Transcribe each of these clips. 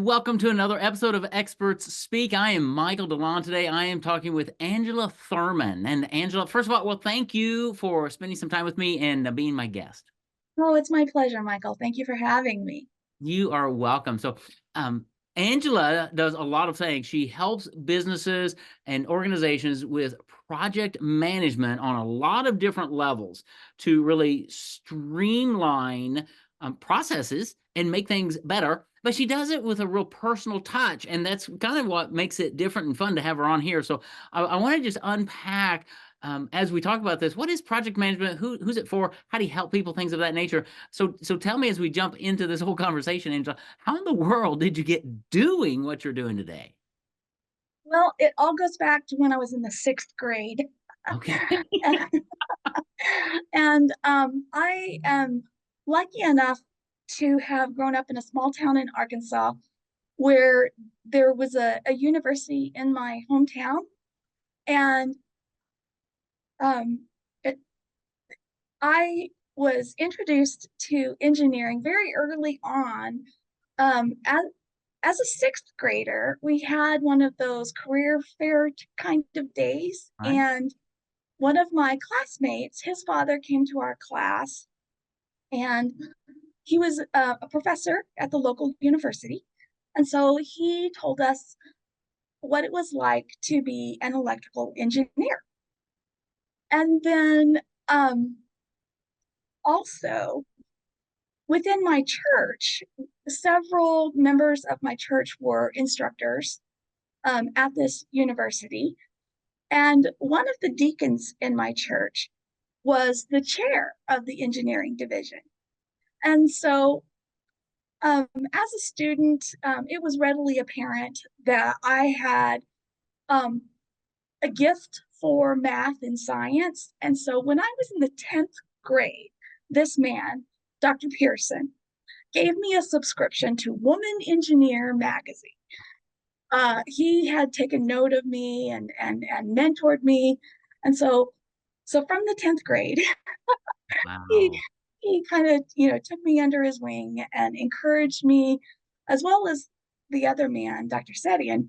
welcome to another episode of Experts Speak. I am Michael DeLon. Today I am talking with Angela Thurman. And Angela, first of all, well, thank you for spending some time with me and being my guest. Oh, it's my pleasure, Michael. Thank you for having me. You are welcome. Um, Angela does a lot of things. She helps businesses and organizations with project management on a lot of different levels to really streamline processes and make things better. But she does it with a real personal touch, and that's kind of what makes it different and fun to have her on here. So I want to just unpack as we talk about this. What is project management? Who's it for? How do you help people? Things of that nature. So tell me as we jump into this whole conversation, Angela, how in the world did you get doing what you're doing today? Well, it all goes back to when I was in the sixth grade. Okay. And I am lucky enough to have grown up in a small town in Arkansas where there was a university in my hometown. And um, it, I was introduced to engineering very early on. As a sixth grader, we had one of those career fair kind of days. All right. And one of my classmates, his father came to our class, and he was a professor at the local university. And so he told us what it was like to be an electrical engineer. And then also within my church, several members of my church were instructors at this university. And one of the deacons in my church was the chair of the engineering division. And so, as a student, it was readily apparent that I had um, a gift for math and science. And so, when I was in the 10th grade, this man, Dr. Pearson, gave me a subscription to Woman Engineer magazine. He had taken note of me and mentored me, and so from the 10th grade, he Wow. he kind of took me under his wing and encouraged me, as well as the other man, Dr. Setian,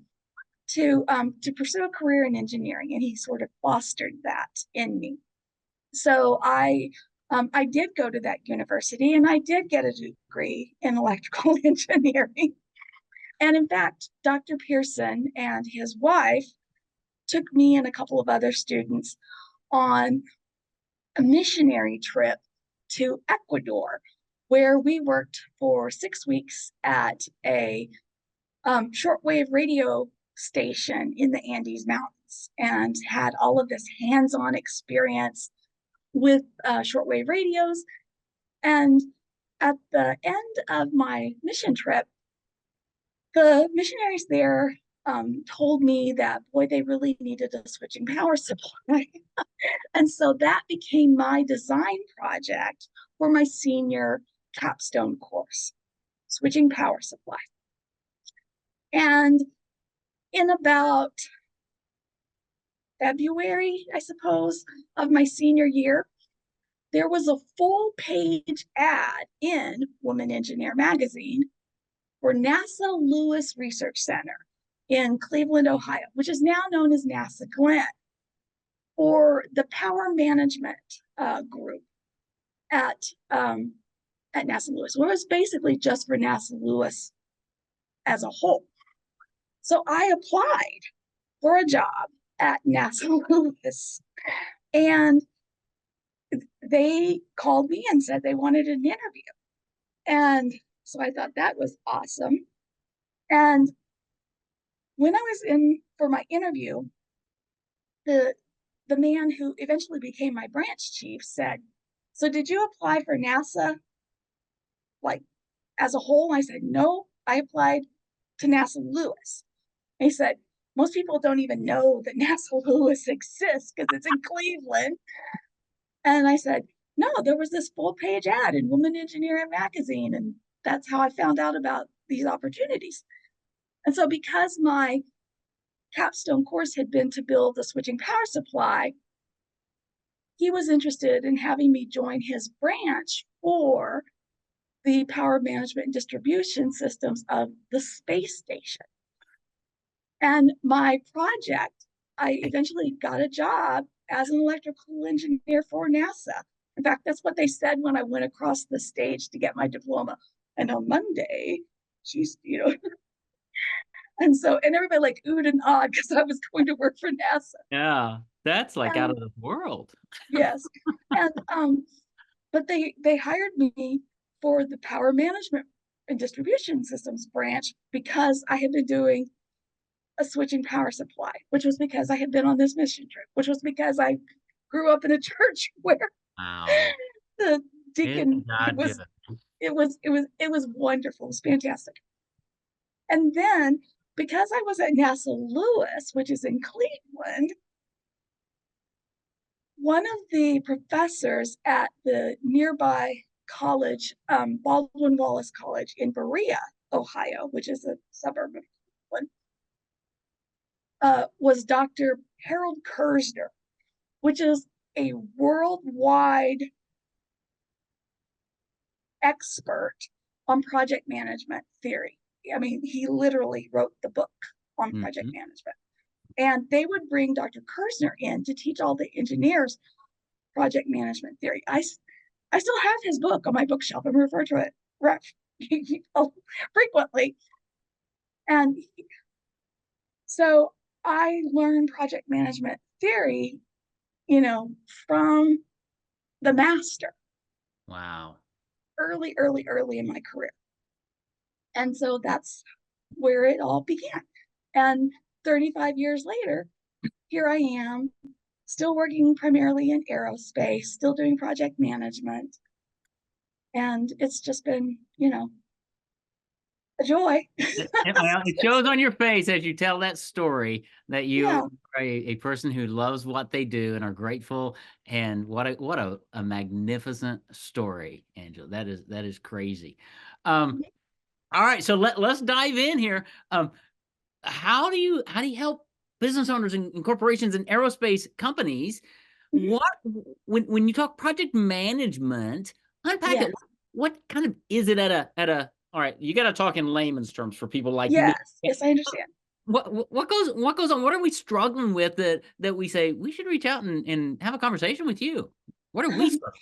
to pursue a career in engineering, and he sort of fostered that in me. So I did go to that university, and I did get a degree in electrical engineering. And in fact, Dr. Pearson and his wife took me and a couple of other students on a missionary trip to Ecuador, where we worked for 6 weeks at a shortwave radio station in the Andes Mountains and had all of this hands on experience with shortwave radios. And at the end of my mission trip, the missionaries there told me that, boy, they really needed a switching power supply. And so that became my design project for my senior capstone course, switching power supply. And in about February, I suppose, of my senior year, there was a full page ad in Woman Engineer magazine for NASA Lewis Research Center in Cleveland, Ohio, which is now known as NASA Glenn, for the power management group at NASA Lewis. Well, it was basically just for NASA Lewis as a whole. So I applied for a job at NASA Lewis, and they called me and said they wanted an interview. And so I thought that was awesome. And when I was in for my interview, the the man who eventually became my branch chief said, "So did you apply for NASA like as a whole?" I said, "No, I applied to NASA Lewis." And he said, "Most people don't even know that NASA Lewis exists because it's in Cleveland." And I said, "No, there was this full page ad in Woman Engineering magazine, and that's how I found out about these opportunities." And so because my capstone course had been to build a switching power supply, he was interested in having me join his branch for the power management and distribution systems of the space station. And my project, I eventually got a job as an electrical engineer for NASA. In fact, that's what they said when I went across the stage to get my diploma. And on Monday, she's, and so, and everybody like oohed and awed because I was going to work for NASA. Yeah, that's like out And of the world. yes. And but they hired me for the power management and distribution systems branch because I had been doing a switching power supply, which was because I had been on this mission trip, which was because I grew up in a church where Wow. the deacon Isn't God good? it was wonderful. It was fantastic. And then because I was at NASA Lewis, which is in Cleveland, one of the professors at the nearby college, Baldwin Wallace College in Berea, Ohio, which is a suburb of Cleveland, was Dr. Harold Kersner, which is a worldwide expert on project management theory. I mean, he literally wrote the book on project management. And they would bring Dr. Kersner in to teach all the engineers project management theory. I still have his book on my bookshelf and refer to it frequently. And so I learned project management theory, from the master. Wow. Early in my career. And so that's where it all began. And 35 years later, here I am, still working primarily in aerospace, still doing project management. And it's just been, a joy. Well, it shows on your face as you tell that story that you Yeah. are a person who loves what they do and are grateful. And what a magnificent story, Angela. That is crazy. All right, so let's dive in here. How do you help business owners and corporations and aerospace companies? Mhm. What when you talk project management, unpack it. Yes. What kind of is it at a all right, you got to talk in layman's terms for people like me. Yes. Yes, I understand. What goes on? What are we struggling with that we say we should reach out and have a conversation with you? What are we struggling?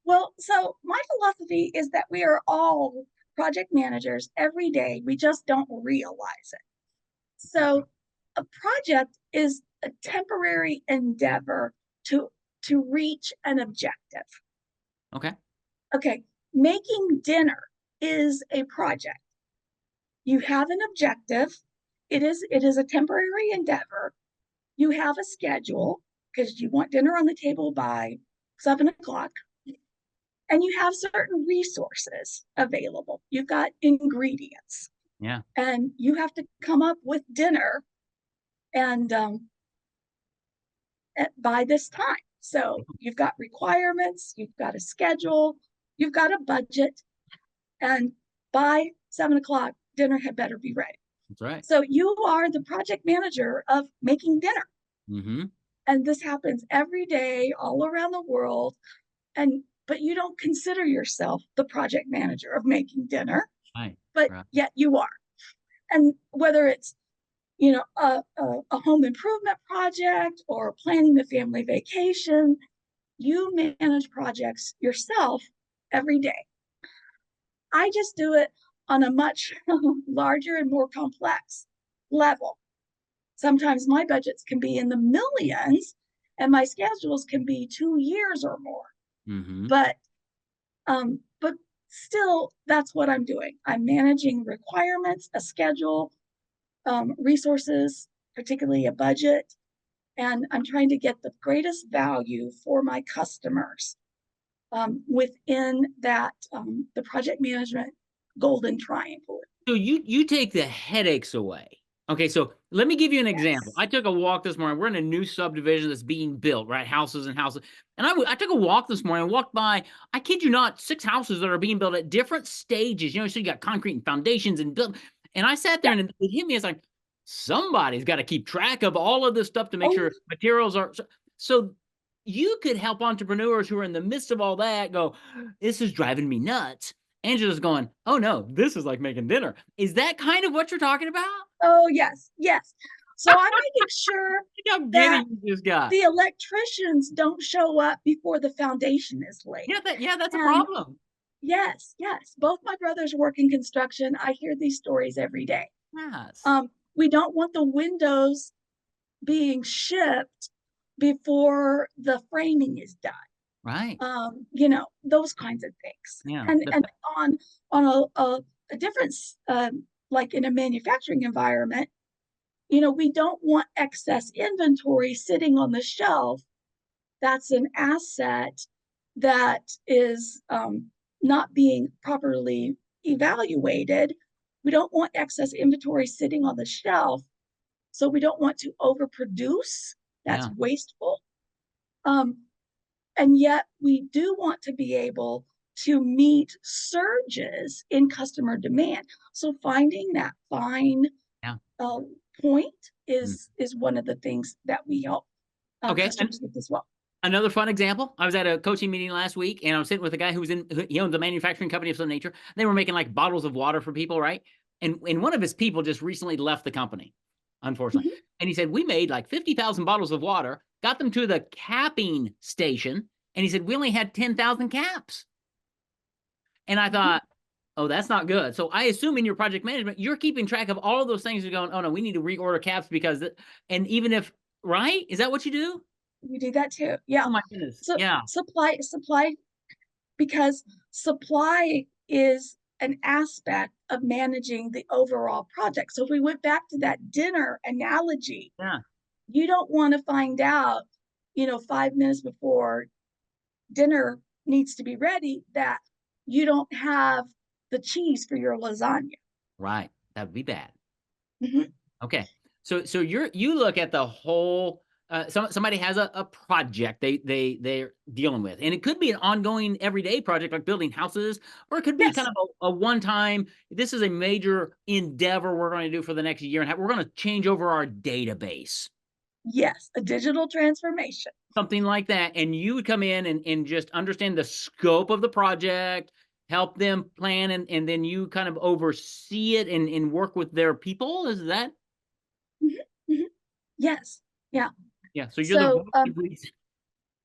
Well, so my philosophy is that we are all project managers every day. We just don't realize it. So a project is a temporary endeavor to reach an objective. Okay. Okay, making dinner is a project. You have an objective. It is a temporary endeavor. You have a schedule because you want dinner on the table by 7 o'clock, and you have certain resources available. You've got ingredients, Yeah. and you have to come up with dinner and by this time. So you've got requirements, you've got a schedule, you've got a budget, and by 7 o'clock, dinner had better be ready. That's right. So you are the project manager of making dinner. Mm-hmm. And this happens every day all around the world. But you don't consider yourself the project manager of making dinner, Right. but Right. yet you are. And whether it's a home improvement project or planning the family vacation, you manage projects yourself every day. I just do it on a much larger and more complex level. Sometimes my budgets can be in the millions and my schedules can be 2 years or more. Mm-hmm. But still, that's what I'm doing. I'm managing requirements, a schedule, resources, particularly a budget, and I'm trying to get the greatest value for my customers within that the project management golden triangle. So you take the headaches away. Okay, so let me give you an example. Yes. I took a walk this morning. We're in a new subdivision that's being built, right? Houses and houses. And I took a walk this morning and walked by, I kid you not, 6 houses that are being built at different stages. So you got concrete and foundations and built. And I sat there Yeah. and it hit me. It's like, somebody's got to keep track of all of this stuff to make Oh, sure materials are. So you could help entrepreneurs who are in the midst of all that go, this is driving me nuts. Angela's going, oh no, this is like making dinner. Is that kind of what you're talking about? Oh, yes, yes. So I'm making sure Look how that giddy you just got. the electricians don't show up before the foundation is laid. Yeah, that's a And problem. yes, yes, both my brothers work in construction. I hear these stories every day. Yes. We don't want the windows being shipped before the framing is done. Right. Those kinds of things. Yeah. And on a different, like in a manufacturing environment, we don't want excess inventory sitting on the shelf. That's an asset that is not being properly evaluated. We don't want excess inventory sitting on the shelf. So we don't want to overproduce. That's Yeah. wasteful. Um, and yet we do want to be able to meet surges in customer demand. So finding that fine Yeah. uh, point Mm. is one of the things that we help Okay. And customers with as well. another fun example. I was at a coaching meeting last week, and I was sitting with a guy he owns a manufacturing company of some nature. They were making like bottles of water for people, right? And one of his people just recently left the company, unfortunately. Mhm. And he said, we made like 50,000 bottles of water, got them to the capping station, and he said, we only had 10,000 caps. And I thought, oh, that's not good. So I assume in your project management, you're keeping track of all of those things. You're going, oh no, we need to reorder caps because, and even if, right? Is that what you do? We do that too. Yeah. Oh my goodness. So Yeah. supply, because supply is an aspect of managing the overall project. So if we went back to that dinner analogy, Yeah. you don't want to find out, 5 minutes before dinner needs to be ready that you don't have the cheese for your lasagna. Right. That would be bad. Mhm. Okay. So you look at the whole somebody has a project they're dealing with. And it could be an ongoing everyday project like building houses, or it could be kind Yes, of a one-time, this is a major endeavor we're going to do for the next year, and we're going to change over our database. yes, a digital transformation. Something like that. And you would come in and just understand the scope of the project, help them plan, and then you kind of oversee it and work with their people. Is that? Mhm, mhm. Yes, yeah. Yeah. So you're the So, voice of reason.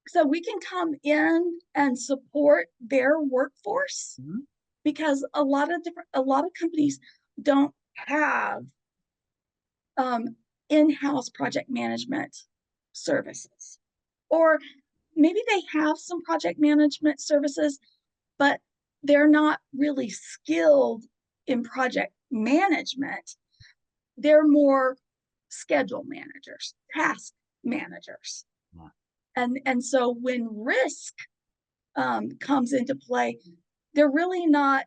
so we can come in and support their workforce Mhm. because a lot of companies don't have in-house project management services, or maybe they have some project management services, but they're not really skilled in project management. They're more schedule managers, task managers. Yeah. And so when risk comes into play, they're really not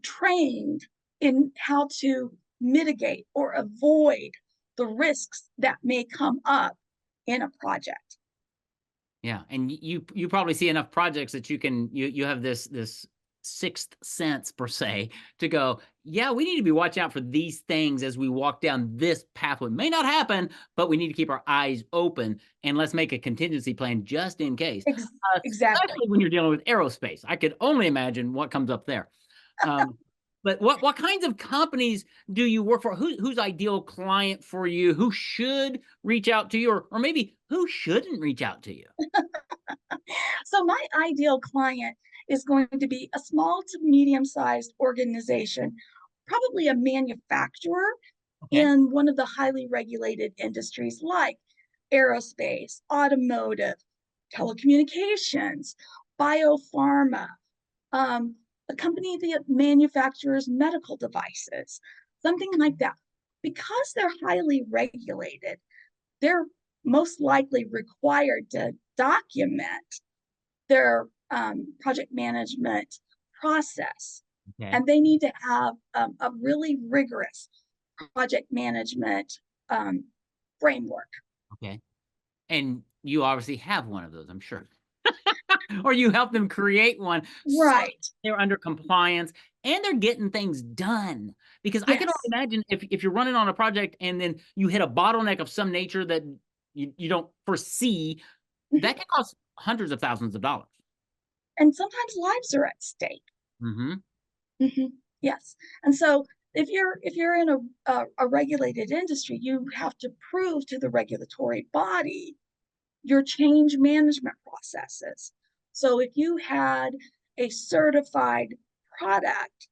trained in how to mitigate or avoid the risks that may come up in a project. Yeah, and you probably see enough projects that you have this sixth sense per se to go, yeah, we need to be watching out for these things as we walk down this pathway. It may not happen, but we need to keep our eyes open, and let's make a contingency plan just in case. Ex- exactly. Especially when you're dealing with aerospace. I could only imagine what comes up there. Um, but what kinds of companies do you work for? Who's ideal client for you? Who should reach out to you, or maybe who shouldn't reach out to you? So my ideal client is going to be a small to medium-sized organization, probably a manufacturer Okay. in one of the highly regulated industries like aerospace, automotive, telecommunications, biopharma, um, a company that manufactures medical devices, something like that. Because they're highly regulated, they're most likely required to document their project management process. Okay. And they need to have a really rigorous project management um, framework. Okay. And you obviously have one of those, I'm sure. Or you help them create one so Right. they're under compliance and they're getting things done. Because I can only Yes. imagine if you're running on a project and then you hit a bottleneck of some nature that you don't foresee, Mhm. that can cost hundreds of thousands of dollars. And sometimes lives are at stake. Mm-hmm. Hmm. Yes. And so if you're in a regulated industry, you have to prove to the regulatory body your change management processes. So if you had a certified product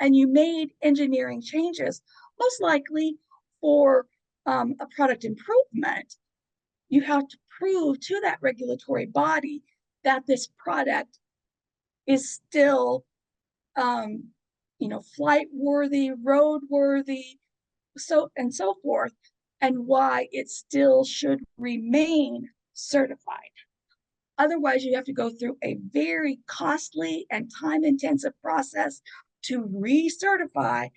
and you made engineering changes, most likely for a product improvement, you have to prove to that regulatory body that this product is still, um, flight worthy, road worthy, so and so forth, and why it still should remain certified. Otherwise, you have to go through a very costly and time intensive process to recertify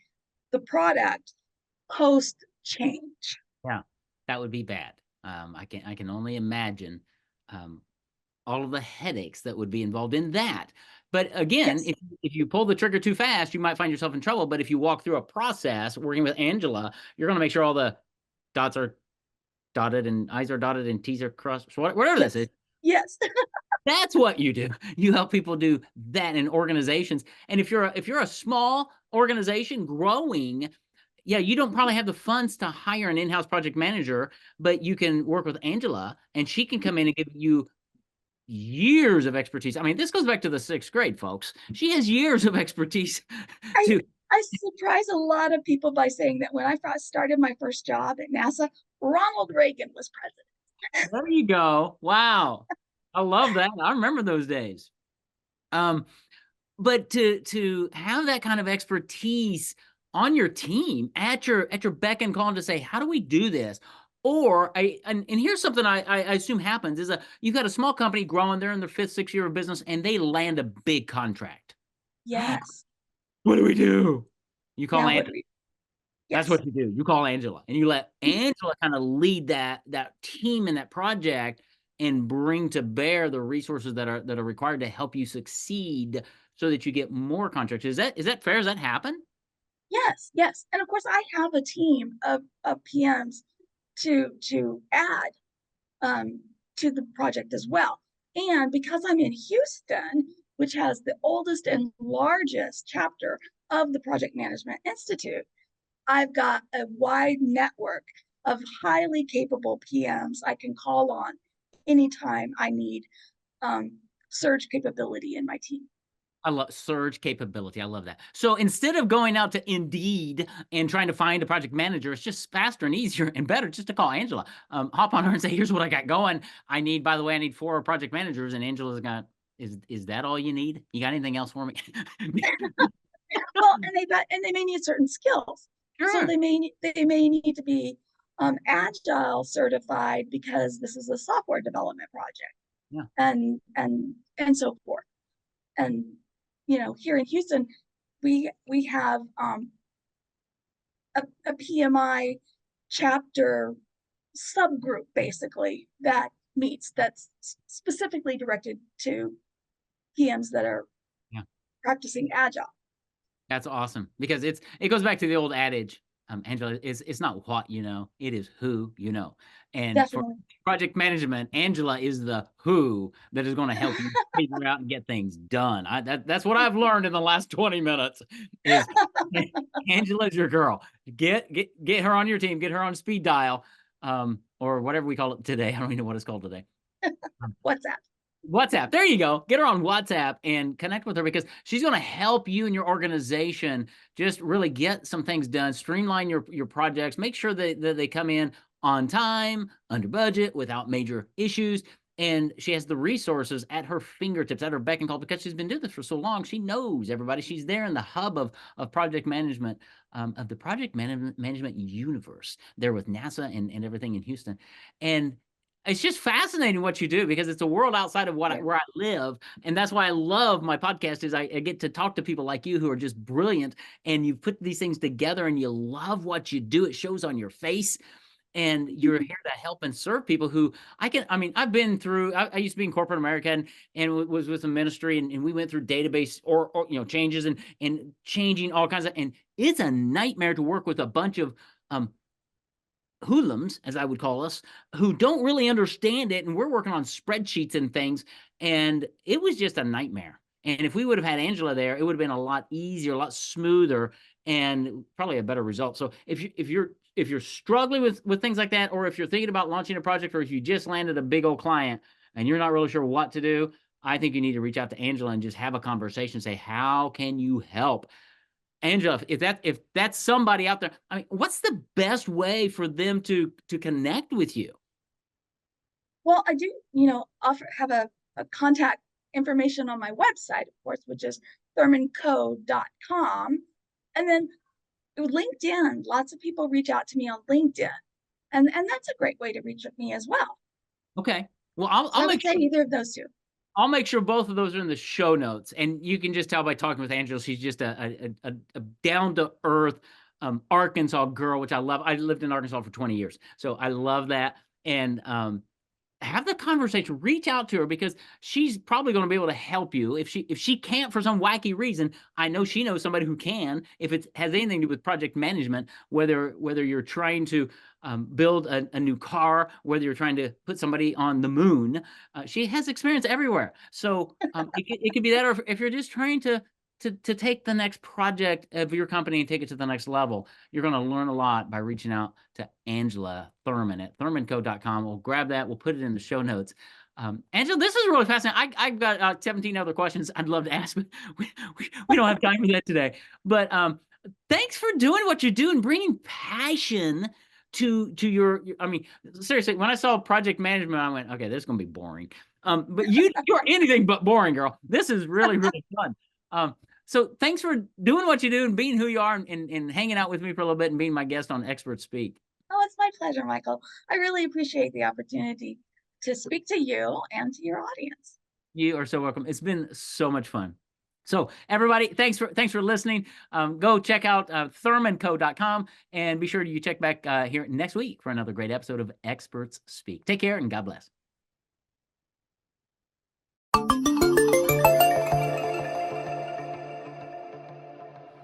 the product post change. Yeah, that would be bad. I can only imagine um, all of the headaches that would be involved in that. But again, Yes, if you pull the trigger too fast, you might find yourself in trouble. But if you walk through a process working with Angela, you're going to make sure all the dots are dotted and I's are dotted and T's are crossed. Whatever this is, yes, yes. that's what you do. You help people do that in organizations. And if you're a small organization growing, yeah, you don't probably have the funds to hire an in-house project manager, but you can work with Angela and she can come in and give you years of expertise. I mean, this goes back to the sixth grade, folks. She has years of expertise I to. I surprise a lot of people by saying that when I first started my first job at NASA, Ronald Reagan was president. There you go. Wow. I love that. I remember those days. Um, but to have that kind of expertise on your team at your beck and call to say, how do we do this? Or and here's something I assume happens is you've got a small company growing, they're in their fifth, sixth year of business, and they land a big contract. Yes. What do we do? You call Now what Angela. do we? That's Yes. what you do. You call Angela and you let Angela kind of lead that team in that project and bring to bear the resources that are required to help you succeed so that you get more contracts. Is that fair? Does that happen? Yes. Yes. And of course, I have a team of PMs to add um, to the project as well. And because I'm in Houston, which has the oldest and largest chapter of the Project Management Institute, I've got a wide network of highly capable PMs I can call on anytime I need surge capability in my team. I love surge capability. I love that. So instead of going out to Indeed and trying to find a project manager, it's just faster and easier and better just to call Angela. Hop on her and say, "Here's what I got going. By the way, I need 4 project managers." And Angela's got, "Is that all you need? You got anything else for me?" Well, and they may need certain skills. So Sure. they may need to be agile certified because this is a software development project, Yeah. and so forth. And here in Houston, we have a PMI chapter subgroup basically that meets, that's specifically directed to PMs that are Yeah. practicing agile. That's awesome because it goes back to the old adage, Angela, it's not what you know, it is who you know. And for Definitely. project management, Angela is the who that is going to help you figure out and get things done. That's what I've learned in the last 20 minutes is Angela's your girl. Get her on your team, get her on speed dial, or whatever we call it today. I don't even know what it's called today. WhatsApp. WhatsApp. There you go. Get her on WhatsApp and connect with her because she's going to help you and your organization just really get some things done, streamline your projects, make sure that they come in on time, under budget, without major issues. And she has the resources at her fingertips, at her beck and call, because she's been doing this for so long. She knows everybody. She's there in the hub of project management, of the project management universe, there with NASA and everything in Houston. And it's just fascinating what you do because it's a world outside of Yeah. where I live, and that's why I love my podcast. Is I get to talk to people like you who are just brilliant, and you put these things together, and you love what you do. It shows on your face, and you're here to help and serve people who I mean, I've been through. I used to be in corporate America and was with the ministry, and we went through database or changes and changing all kinds of, and it's a nightmare to work with a bunch of um hoodlums, as I would call us, who don't really understand it. And we're working on spreadsheets and things. And it was just a nightmare. And if we would have had Angela there, it would have been a lot easier, a lot smoother, and probably a better result. So if you're struggling with things like that, or if you're thinking about launching a project, or if you just landed a big old client and you're not really sure what to do, I think you need to reach out to Angela and just have a conversation. Say, how can you help? Angela, if that's somebody out there, I mean, what's the best way for them to connect with you? Well, I do, have a contact information on my website, of course, which is thurmanco.com. And then LinkedIn, lots of people reach out to me on LinkedIn. And that's a great way to reach me as well. Okay. Well, So I would say either of those two. I'll make sure both of those are in the show notes. And you can just tell by talking with Angela, she's just a down to earth Arkansas girl, which I love. I lived in Arkansas for 20 years. So I love that. And have the conversation, reach out to her, because she's probably going to be able to help you. If she can't for some wacky reason, I know she knows somebody who can. If it has anything to do with project management, whether you're trying to build a new car, whether you're trying to put somebody on the moon, she has experience everywhere. So it could be that, or if you're just trying to take the next project of your company and take it to the next level, you're going to learn a lot by reaching out to Angela Thurman at thurmanco.com. We'll grab that. We'll put it in the show notes. Angela, this is really fascinating. I've got 17 other questions I'd love to ask, but we don't have time for that today. But thanks for doing what you do and bringing passion to your, I mean, seriously, when I saw project management, I went, okay, this is going to be boring. But you're anything but boring, girl. This is really, really fun. So thanks for doing what you do and being who you are, and hanging out with me for a little bit and being my guest on Expert Speak. Oh, it's my pleasure, Michael. I really appreciate the opportunity to speak to you and to your audience. You are so welcome. It's been so much fun. So everybody, thanks for listening. Go check out thurmanco.com, and be sure you check back here next week for another great episode of Experts Speak. Take care and God bless.